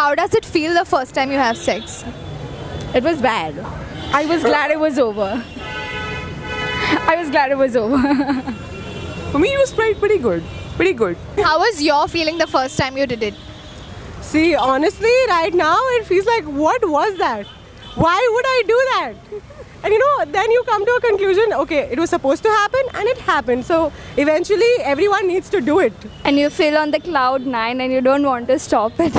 How does it feel the first time you have sex? It was bad. I was glad it was over. I was glad it was over. For me, it was pretty good. Pretty good. How was your feeling the first time you did it? See, honestly, right now it feels like, what was that? Why would I do that? And then you come to a conclusion, okay, it was supposed to happen and it happened. So eventually everyone needs to do it. And you feel on the cloud 9 and you don't want to stop it.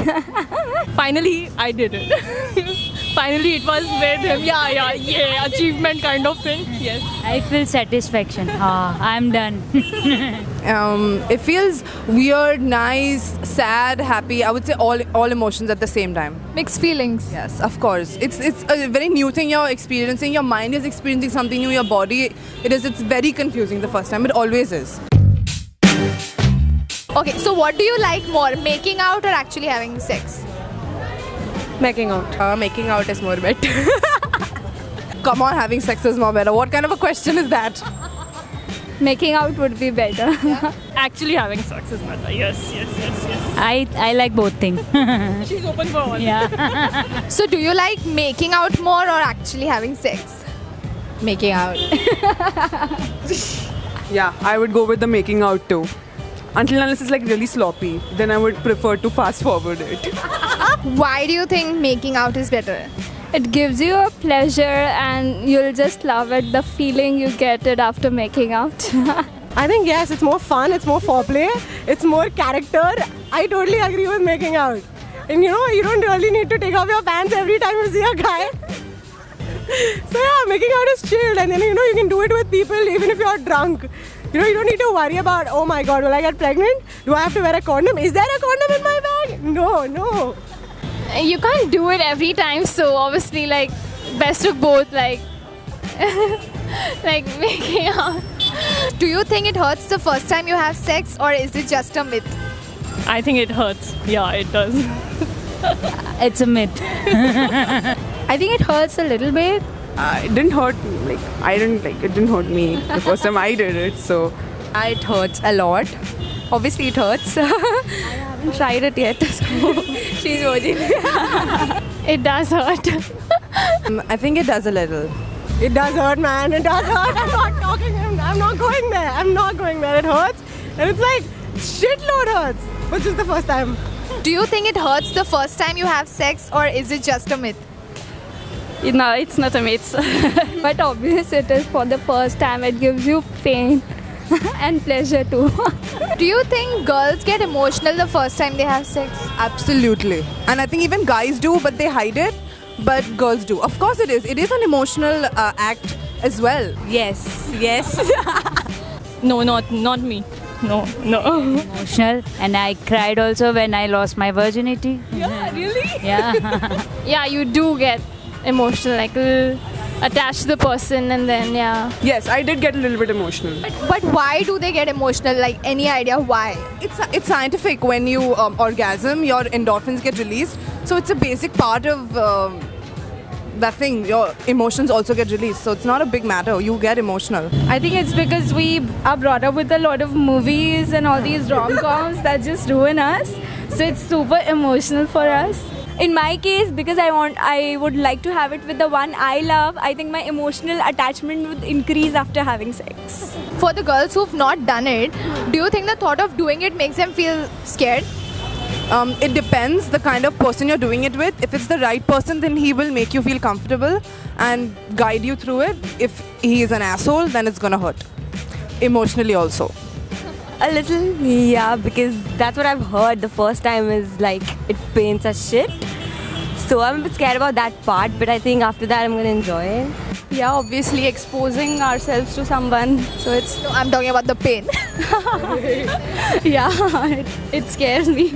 Finally, I did it. Finally, it was with him. Yeah, achievement kind of thing. Yes. I feel satisfaction. I'm done. It feels weird, nice, sad, happy. I would say all emotions at the same time. Mixed feelings. Yes, of course. It's a very new thing you're experiencing. Your mind is experiencing something new. Your body, it's very confusing the first time. It always is. Okay, so what do you like more, making out or actually having sex? Making out. Making out is more better. Come on, having sex is more better. What kind of a question is that? Making out would be better. Actually having sex is better. Yes. I like both things. She's open for all. Yeah. So do you like making out more or actually having sex? Making out. Yeah, I would go with the making out too. Until unless it's like really sloppy, then I would prefer to fast forward it. Why do you think making out is better? It gives you a pleasure and you'll just love it, the feeling you get it after making out. I think yes, it's more fun, it's more foreplay, it's more character. I totally agree with making out. And you don't really need to take off your pants every time you see a guy. So yeah, making out is chilled, and then you can do it with people even if you're drunk. You don't need to worry about, oh my god, will I get pregnant? Do I have to wear a condom? Is there a condom in my bag? No. You can't do it every time, so obviously like best of both, like like making out. Do you think it hurts the first time you have sex or is it just a myth? I think it hurts. Yeah, it does. It's a myth. I think it hurts a little bit. It didn't hurt. It didn't hurt me the first time I did it. So It hurts a lot. Obviously, it hurts. I haven't tried it yet. So she's virgin. It does hurt. I think it does a little. It does hurt, man. It does hurt. I'm not going there. I'm not going there. It hurts. And it's like, shitload hurts. But just the first time. Do you think it hurts the first time you have sex or is it just a myth? No, it's not a myth. But obviously it is for the first time. It gives you pain and pleasure too. Do you think girls get emotional the first time they have sex? Absolutely. And I think even guys do, but they hide it. But girls do. Of course it is. It is an emotional act as well. Yes. No, not me. No. Emotional. And I cried also when I lost my virginity. Yeah, really? Yeah. Yeah, you do get emotional, like attached to the person, and then yeah. yes, I did get a little bit emotional. But why do they get emotional? Like, any idea why? It's scientific. When you orgasm, your endorphins get released. So it's a basic part of that thing. Your emotions also get released. So it's not a big matter. You get emotional. I think it's because we are brought up with a lot of movies and all these rom-coms that just ruin us. So it's super emotional for us. In my case, because I would like to have it with the one I love, I think my emotional attachment would increase after having sex. For the girls who've not done it, do you think the thought of doing it makes them feel scared? It depends the kind of person you're doing it with. If it's the right person, then he will make you feel comfortable and guide you through it. If he is an asshole, then it's gonna hurt. Emotionally also. A little, yeah, because that's what I've heard. The first time is like, it pains as shit. So I'm a bit scared about that part, but I think after that I'm gonna enjoy it. Yeah, obviously exposing ourselves to someone. So it's, No, I'm talking about the pain. yeah, it scares me.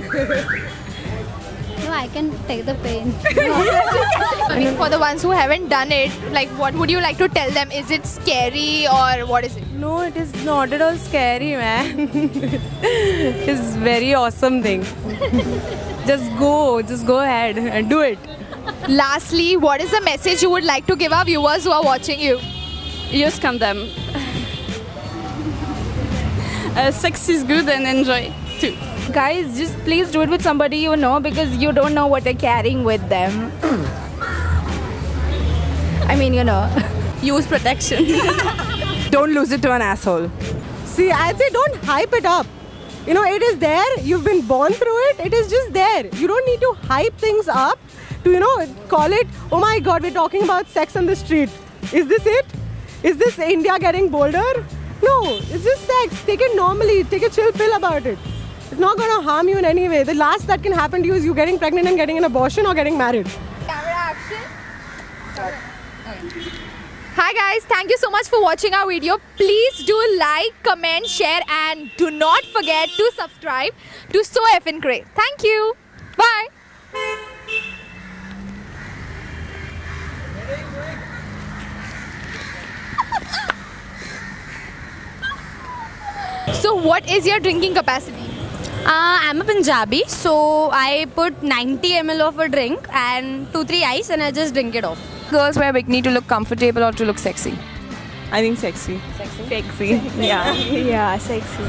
No, I can take the pain. I mean, for the ones who haven't done it, like, what would you like to tell them? Is it scary or what is it? No, it is not at all scary, man. It's very awesome thing. Just go ahead and do it. Lastly, what is the message you would like to give our viewers who are watching you? Use condom. Sex is good and enjoy too. Guys, just please do it with somebody you know because you don't know what they're carrying with them. I mean, you know, use protection. Don't lose it to an asshole. See, I'd say don't hype it up. You know, it is there. You've been born through it. It is just there. You don't need to hype things up to, you know, call it, oh my God, we're talking about sex on the street. Is this it? Is this India getting bolder? No, it's just sex. Take it normally. Take a chill pill about it. It's not going to harm you in any way. The last that can happen to you is you getting pregnant and getting an abortion or getting married. Camera action. Hi guys, thank you so much for watching our video. Please do like, comment, share and do not forget to subscribe to So Effin' Cray. Thank you. Bye. So what is your drinking capacity? I'm a Punjabi, so I put 90 ml of a drink and 2-3 ice and I just drink it off. Girls wear bikini to look comfortable or to look sexy. I think sexy. Sexy. Yeah. Yeah, sexy.